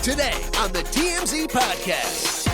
Today on the TMZ Podcast.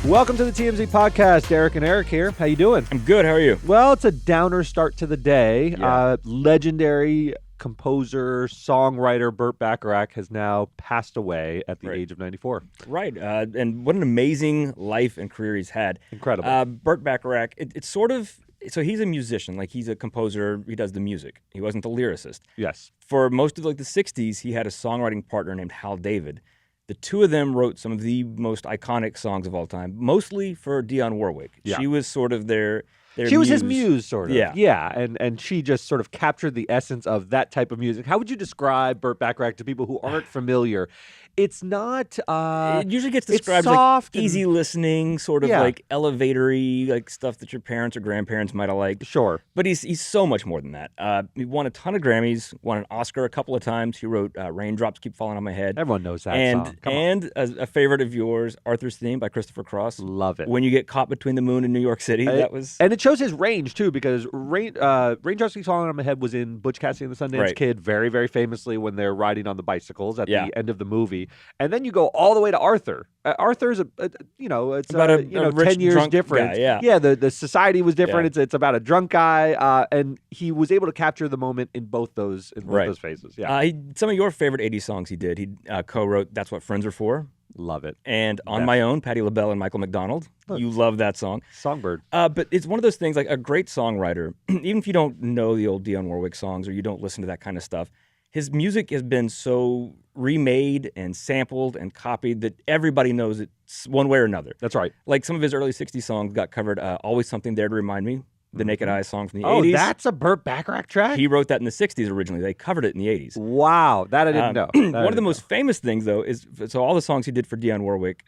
Welcome to the TMZ Podcast. Derek and Eric here. How you doing? I'm good. How are you? Well, it's a downer start to the day. Yeah. Legendary composer, songwriter Burt Bacharach has now passed away at the age of 94. Right. And what an amazing life and career he's had. Incredible. Burt Bacharach, it's sort of, so he's a musician. Like, he's a composer. He does the music. He wasn't the lyricist. Yes. For most of the 60s, he had a songwriting partner named Hal David. The two of them wrote some of the most iconic songs of all time, mostly for Dionne Warwick. Yeah. She was sort of their She was his muse, sort of. Yeah. Yeah, and she just sort of captured the essence of that type of music. How would you describe Burt Bacharach to people who aren't familiar? It's not... it usually gets described soft like easy listening, sort of Yeah. like elevatory, like stuff that your parents or grandparents might have liked. Sure. But he's so much more than that. He won a ton of Grammys, won an Oscar a couple of times. He wrote Raindrops Keep Fallin on My Head. Everyone knows that and, song. Come on. And a favorite of yours, Arthur's Theme by Christopher Cross. Love it. When You Get Caught Between the Moon and New York City, that was... And it shows his range, too, because Raindrops Keep Falling on My Head was in Butch Cassidy and the Sundance Right. Kid very, very famously when they're riding on the bicycles at Yeah. the end of the movie. And then you go all the way to Arthur. Arthur's, it's About a 10 rich years drunk different. guy, yeah. Yeah, the society was different. Yeah. It's about a drunk guy, and he was able to capture the moment in both those those phases. Yeah, Some of your favorite 80s songs he did. He co-wrote That's What Friends Are For. love it. And On My Own, Patti LaBelle and Michael McDonald. You love that song. Songbird. But it's one of those things, like a great songwriter, even if you don't know the old Dionne Warwick songs or you don't listen to that kind of stuff, his music has been so remade and sampled and copied that everybody knows it one way or another. That's right. Like some of his early 60s songs got covered, Always Something There to Remind Me, the Naked Eyes song from the 80s. Oh, that's a Burt Bacharach track? He wrote that in the 60s originally. They covered it in the 80s. Wow, that I didn't know. One of the most famous things, though, is so all the songs he did for Dionne Warwick,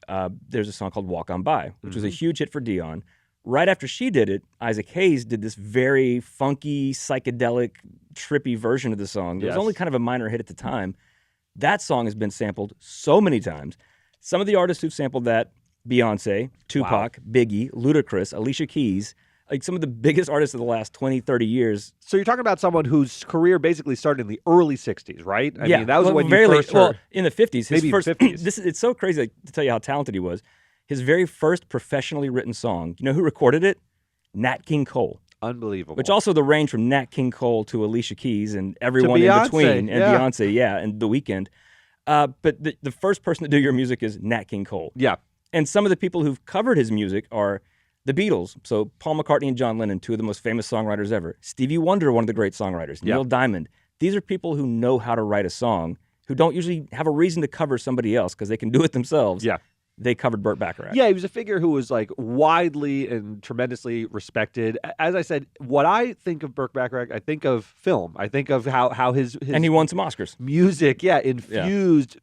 there's a song called Walk On By, which was a huge hit for Dionne. Right after she did it, Isaac Hayes did this very funky, psychedelic, trippy version of the song. It was only kind of a minor hit at the time. That song has been sampled so many times. Some of the artists who've sampled that, Beyonce, Tupac, Biggie, Ludacris, Alicia Keys, like some of the biggest artists of the last 20, 30 years. So you're talking about someone whose career basically started in the early 60s, right? I mean, that was when very you late. first heard. Well, in the 50s. Maybe His first, 50s. It's so crazy to tell you how talented he was. His very first professionally written song, you know who recorded it? Nat King Cole. Unbelievable. Which also the range from Nat King Cole to Alicia Keys and everyone in between. And Beyonce, and The Weeknd. But the first person to do your music is Nat King Cole. Yeah. And some of the people who've covered his music are the Beatles. So Paul McCartney and John Lennon, two of the most famous songwriters ever. Stevie Wonder, one of the great songwriters. Neil Diamond. These are people who know how to write a song, who don't usually have a reason to cover somebody else because they can do it themselves. Yeah. They covered Burt Bacharach. Yeah, he was a figure who was like widely and tremendously respected. As I said, what I think of Burt Bacharach, I think of film. I think of how his and he won some Oscars. Music, infused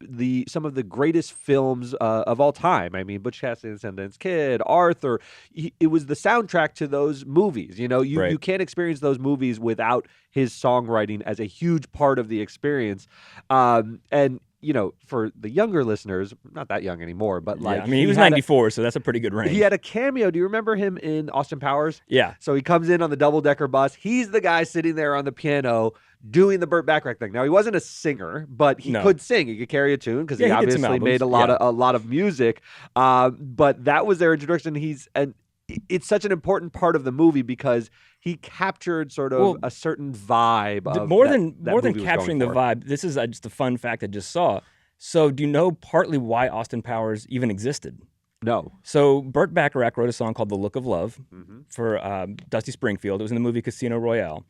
some of the greatest films of all time. I mean, Butch Cassidy and the Sundance Kid, Arthur. It was the soundtrack to those movies. You know, you can't experience those movies without his songwriting as a huge part of the experience. And you know, for the younger listeners, not that young anymore, but like... I mean, he was 94, so that's a pretty good range. He had a cameo. Do you remember him in Austin Powers? Yeah. So he comes in on the double-decker bus. He's the guy sitting there on the piano doing the Burt Bacharach thing. Now, he wasn't a singer, but he could sing. He could carry a tune because he obviously made a lot of music. But that was their introduction. It's such an important part of the movie because he captured sort of a certain vibe of more than capturing the vibe. This is just a fun fact I just saw. So do you know partly why Austin Powers even existed? No. So Burt Bacharach wrote a song called The Look of Love for Dusty Springfield. It was in the movie Casino Royale,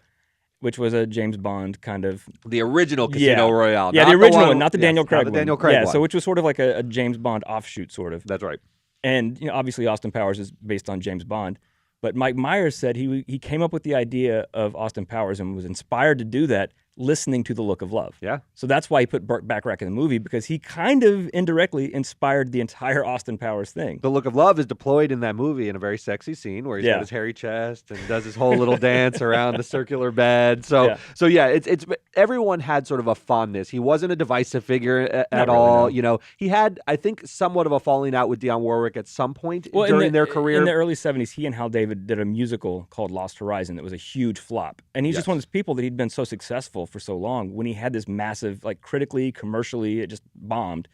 which was a James Bond kind of... The original Casino Royale. Yeah, the original one, not the Daniel Craig one. one. Daniel Craig one. So which was sort of like a James Bond offshoot, sort of. That's right. And obviously Austin Powers is based on James Bond. But Mike Myers said he came up with the idea of Austin Powers and was inspired to do that listening to The Look of Love. Yeah. So that's why he put Burt Bacharach in the movie, because he kind of indirectly inspired the entire Austin Powers thing. The Look of Love is deployed in that movie in a very sexy scene where he's got his hairy chest and does his whole little dance around the circular bed. So it's everyone had sort of a fondness. He wasn't a divisive figure at all. No. You know, he had, I think, somewhat of a falling out with Dionne Warwick at some point during their career. In the early 70s, he and Hal David did a musical called Lost Horizon that was a huge flop. And he's just one of those people that he'd been so successful for so long. When he had this massive, like critically, commercially, it just bombed.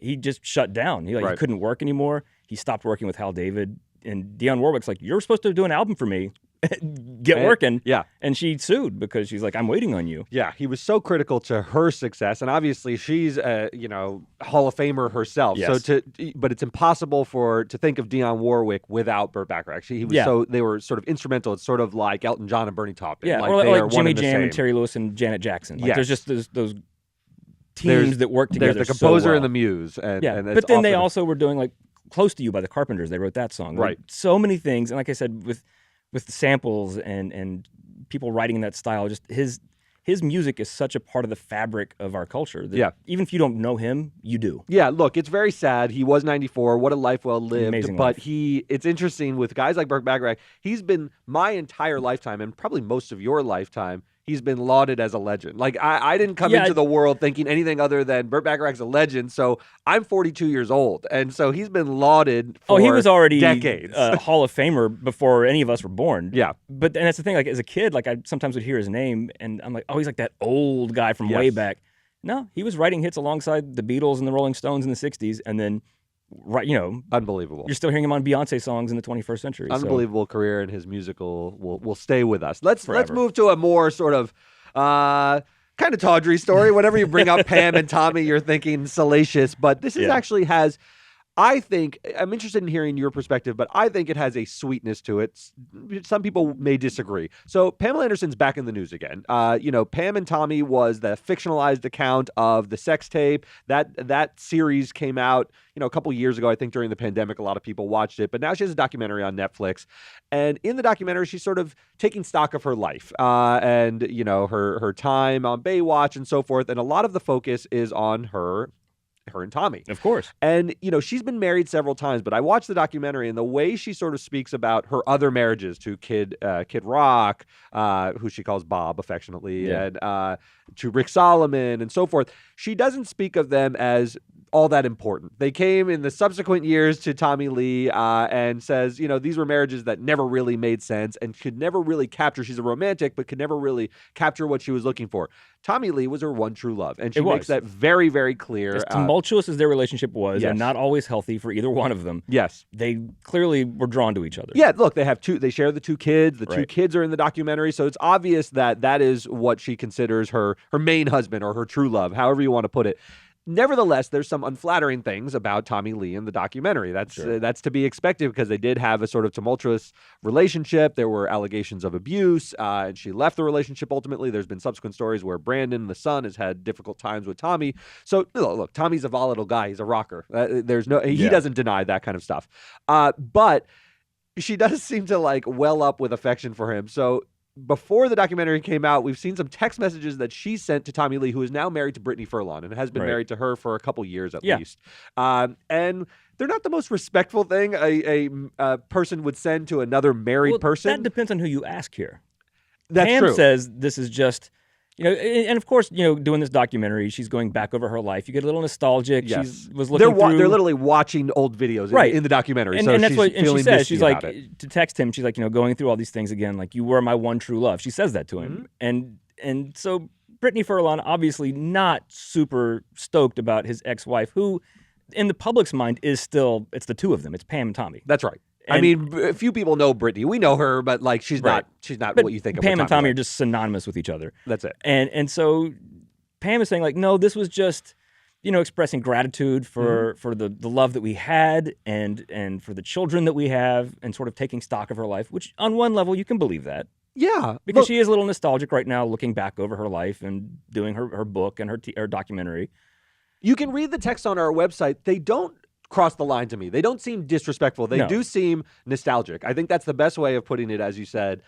he just shut down. He couldn't work anymore. He stopped working with Hal David. And Dionne Warwick's like, you're supposed to do an album for me. Get working. Yeah. And she sued because she's like, I'm waiting on you. Yeah, he was so critical to her success, and obviously she's a Hall of Famer herself. Yes. But it's impossible to think of Dionne Warwick without Burt Bacharach. He was so they were sort of instrumental. It's sort of like Elton John and Bernie Taupin. Yeah, like, or they like are Jimmy one Jam and and Terry Lewis and Janet Jackson. Like, there's just those teams that work together. There's the composer so well. and the muse. And but then they also were doing like Close to You by the Carpenters. They wrote that song. Right. Like, so many things, and like I said, with the samples and people writing in that style, just his music is such a part of the fabric of our culture that even if you don't know him, you do. Yeah, look, it's very sad. He was 94. What a life well lived. Amazing but life. It's interesting with guys like Burt Bacharach. He's been my entire lifetime, and probably most of your lifetime, he's been lauded as a legend. Like, I didn't come into the world thinking anything other than Burt Bacharach's a legend, so I'm 42 years old. And so he's been lauded for he was already decades. A Hall of Famer before any of us were born. Yeah. And that's the thing, like as a kid, like I sometimes would hear his name and I'm like, oh, he's like that old guy from way back. No, he was writing hits alongside the Beatles and the Rolling Stones in the 60s, and then unbelievable. You're still hearing him on Beyonce songs in the 21st century. Unbelievable career, and his musical will stay with us. Let's Forever. move to a more sort of kind of tawdry story. Whenever you bring up Pam and Tommy, you're thinking salacious, but this actually has. I think, I'm interested in hearing your perspective, but I think it has a sweetness to it. Some people may disagree. So Pamela Anderson's back in the news again. Pam and Tommy was the fictionalized account of the sex tape. That series came out, a couple years ago. I think during the pandemic, a lot of people watched it. But now she has a documentary on Netflix. And in the documentary, she's sort of taking stock of her life and, her time on Baywatch and so forth. And a lot of the focus is on her and Tommy. Of course. And, she's been married several times, but I watched the documentary, and the way she sort of speaks about her other marriages to Kid Rock, who she calls Bob affectionately, and to Rick Solomon and so forth, she doesn't speak of them as all that important. They came in the subsequent years to Tommy Lee and says, these were marriages that never really made sense and could never really capture. She's a romantic, but could never really capture what she was looking for. Tommy Lee was her one true love, and she makes that very, very clear. As tumultuous as their relationship was, and not always healthy for either one of them. Yes, they clearly were drawn to each other. Yeah, look, they have two. They share the two kids. The two kids are in the documentary, so it's obvious that is what she considers her main husband or her true love, however you want to put it. Nevertheless, there's some unflattering things about Tommy Lee in the documentary. That's to be expected because they did have a sort of tumultuous relationship. There were allegations of abuse, and she left the relationship ultimately. There's been subsequent stories where Brandon, the son, has had difficult times with Tommy. So, look, Tommy's a volatile guy. He's a rocker. He doesn't deny that kind of stuff. But she does seem to well up with affection for him. So before the documentary came out, we've seen some text messages that she sent to Tommy Lee, who is now married to Brittany Furlan and has been married to her for a couple years at least. And they're not the most respectful thing a person would send to another married person. That depends on who you ask here. That's Pam true. says this is just, and of course, doing this documentary, she's going back over her life. You get a little nostalgic. Yes. She was looking through. They're literally watching old videos in the documentary. And, so and that's what she says. She's like, to text him, she's like, going through all these things again, like, you were my one true love. She says that to him. Mm-hmm. And so Brittany Furlan, obviously not super stoked about his ex-wife, who in the public's mind is still, it's the two of them. It's Pam and Tommy. That's right. A few people know Brittany. We know her, but she's not what you think of. Pam and Tommy are just synonymous with each other. That's it. And so Pam is saying no, this was just, expressing gratitude for the love that we had and for the children that we have and sort of taking stock of her life, which on one level you can believe that. Yeah. Because she is a little nostalgic right now, looking back over her life and doing her book and her documentary. You can read the text on our website. They don't cross the line to me. They don't seem disrespectful. They do seem nostalgic. I think that's the best way of putting it, as you said,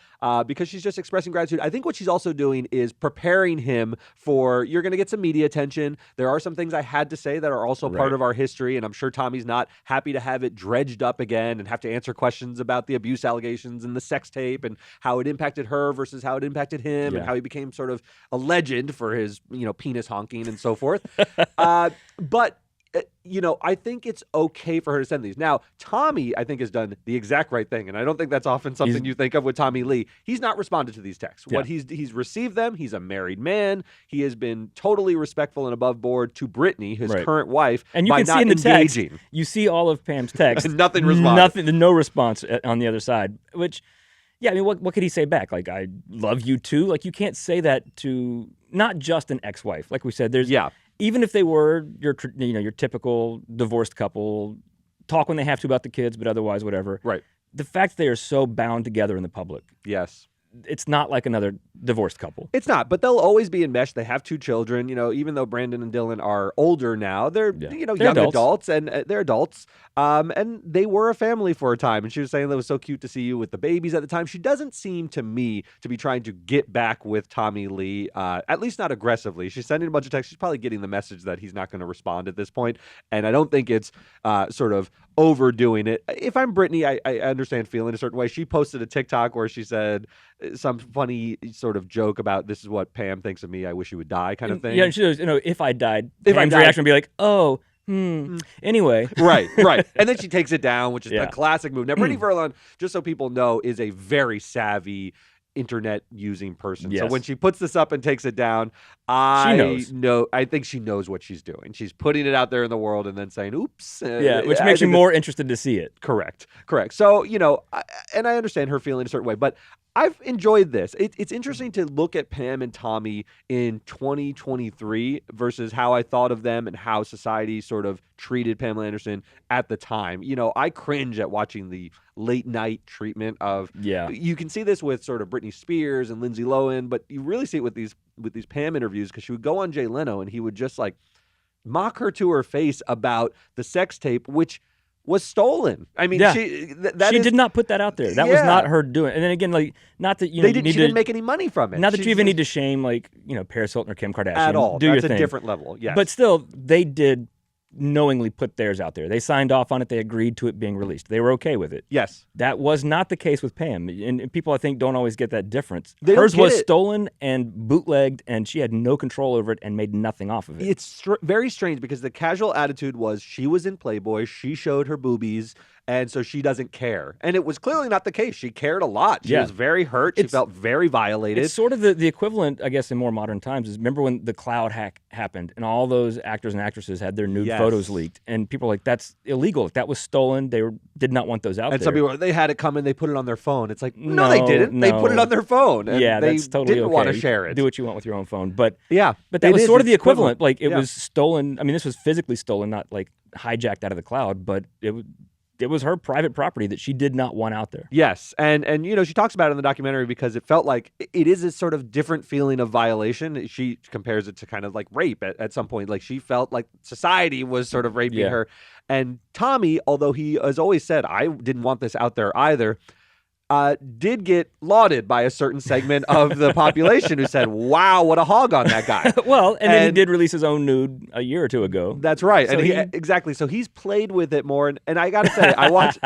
because she's just expressing gratitude. I think what she's also doing is preparing him for, you're going to get some media attention. There are some things I had to say that are also part of our history, and I'm sure Tommy's not happy to have it dredged up again and have to answer questions about the abuse allegations and the sex tape and how it impacted her versus how it impacted him and how he became sort of a legend for his, penis honking and so forth. But I think it's okay for her to send these. Now, Tommy, I think, has done the exact right thing, and I don't think that's often something you think of with Tommy Lee. He's not responded to these texts. Yeah. What he's received them. He's a married man. He has been totally respectful and above board to Brittany, his current wife, and you by can not see in the engaging. text, you see all of Pam's text. Nothing responded. No response on the other side, which, yeah, I mean, what could he say back? Like, I love you too? Like, you can't say that to not just an ex-wife. Like we said, even if they were your typical divorced couple, talk when they have to about the kids, but otherwise whatever. Right. The fact that they are so bound together in the public. Yes. It's not like another divorced couple. It's not, but they'll always be enmeshed. They have 2 children. Even though Brandon and Dylan are older now, they're young adults, and they're adults. And they were a family for a time. And she was saying that it was so cute to see you with the babies at the time. She doesn't seem to me to be trying to get back with Tommy Lee, at least not aggressively. She's sending a bunch of texts. She's probably getting the message that he's not going to respond at this point. And I don't think it's sort of overdoing it. If I'm Brittany, I understand feeling a certain way. She posted a TikTok where she said some funny sort of joke about, this is what Pam thinks of me, I wish you would die kind of thing. Yeah, she goes, if I died, Pam's reaction would be like, oh, anyway. Right. And then she takes it down, which is the classic move. Now, Brittany Furlan, just so people know, is a very savvy internet using person. Yes. So when she puts this up and takes it down, I think she knows what she's doing. She's putting it out there in the world and then saying, oops. Which makes you more interested to see it. Correct. So, and I understand her feeling a certain way, but I've enjoyed this. It's interesting to look at Pam and Tommy in 2023 versus how I thought of them and how society sort of treated Pamela Anderson at the time. I cringe at watching the late night treatment of. Yeah. You can see this with sort of Britney Spears and Lindsay Lohan, but you really see it with these Pam interviews, because she would go on Jay Leno and he would just like mock her to her face about the sex tape, which was stolen. I mean, she did not put that out there. That was not her doing. And then again, like, not that she didn't make any money from it. Not that you even need to shame Paris Hilton or Kim Kardashian at all. Do That's your thing. A different level. Yes, but still, they did knowingly put theirs out there. They signed off on it. They agreed to it being released. They were okay with it. Yes. That was not the case with Pam. And people, I think, don't always get that difference. Hers was stolen and bootlegged, and she had no control over it and made nothing off of it. It's very strange, because the casual attitude was she was in Playboy, she showed her boobies, and so she doesn't care. And it was clearly not the case. She cared a lot. She was very hurt. She felt very violated. It's sort of the equivalent, I guess, in more modern times, is remember when the cloud hack happened and all those actors and actresses had their nude photos leaked, and people were like, that's illegal. That was stolen. They did not want those out there. And some people, they had it coming, they put it on their phone. It's like, no, they didn't. They put it on their phone. And that's totally didn't want to share it. Do what you want with your own phone. But but that was sort of the equivalent. Like, it was stolen. I mean, this was physically stolen, not like hijacked out of the cloud, but it was her private property that she did not want out there. Yes, and she talks about it in the documentary because it felt like it is a sort of different feeling of violation. She compares it to kind of like rape at some point. Like, she felt like society was sort of raping her. And Tommy, although he has always said, I didn't want this out there either, did get lauded by a certain segment of the population who said, wow, what a hog on that guy. Well, and then he did release his own nude a year or two ago. That's right. So exactly. So he's played with it more. And I got to say, I watched,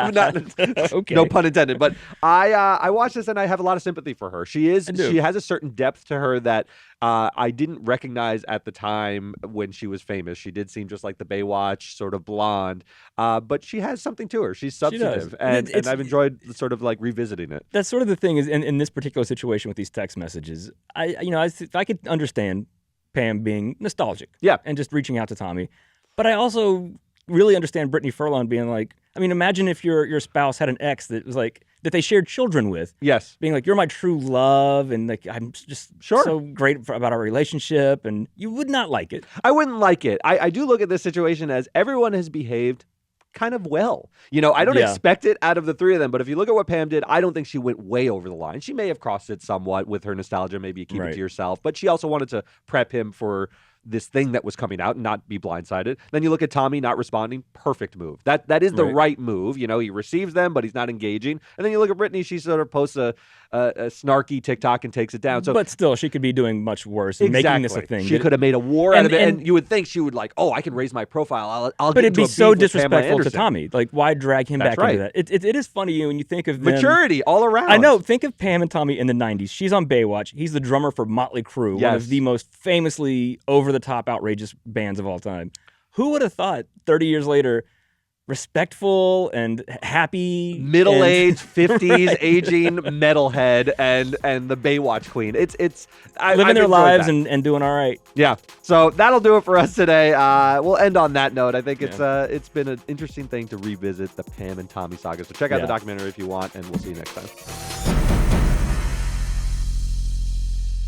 no pun intended, but I watched this and I have a lot of sympathy for her. She has a certain depth to her that I didn't recognize at the time when she was famous. She did seem just like the Baywatch sort of blonde, but she has something to her. She's substantive, and I've enjoyed sort of like revisiting it. That's sort of the thing is in this particular situation with these text messages. I could understand Pam being nostalgic, and just reaching out to Tommy, but I also really understand Brittany Furlan being like, I mean, imagine if your spouse had an ex that was like, that they shared children with. Yes. Being like, you're my true love, and like, I'm just so great about our relationship, and you would not like it. I wouldn't like it. I do look at this situation as everyone has behaved kind of well. I don't expect it out of the three of them, but if you look at what Pam did, I don't think she went way over the line. She may have crossed it somewhat with her nostalgia, maybe keep it to yourself, but she also wanted to prep him for this thing that was coming out and not be blindsided. Then you look at Tommy not responding, perfect move. That is the right move. He receives them, but he's not engaging. And then you look at Brittany, she sort of posts a snarky TikTok and takes it down. So, but still, she could be doing much worse and making this a thing. She could have made a war out of it, and you would think she would like, oh, I can raise my profile. I'll but get it'd be into a so beef with disrespectful to Tommy. Like, why drag him back into that? It is funny when you think of them. Maturity all around. I know. Think of Pam and Tommy in the 90s. She's on Baywatch. He's the drummer for Motley Crue, one of the most famously over-the-top, outrageous bands of all time. Who would have thought 30 years later, respectful and happy, middle-aged, 50s, aging metalhead, and the Baywatch queen. It's living their lives and doing all right. Yeah. So that'll do it for us today. We'll end on that note. I think it's been an interesting thing to revisit the Pam and Tommy saga. So check out the documentary if you want, and we'll see you next time.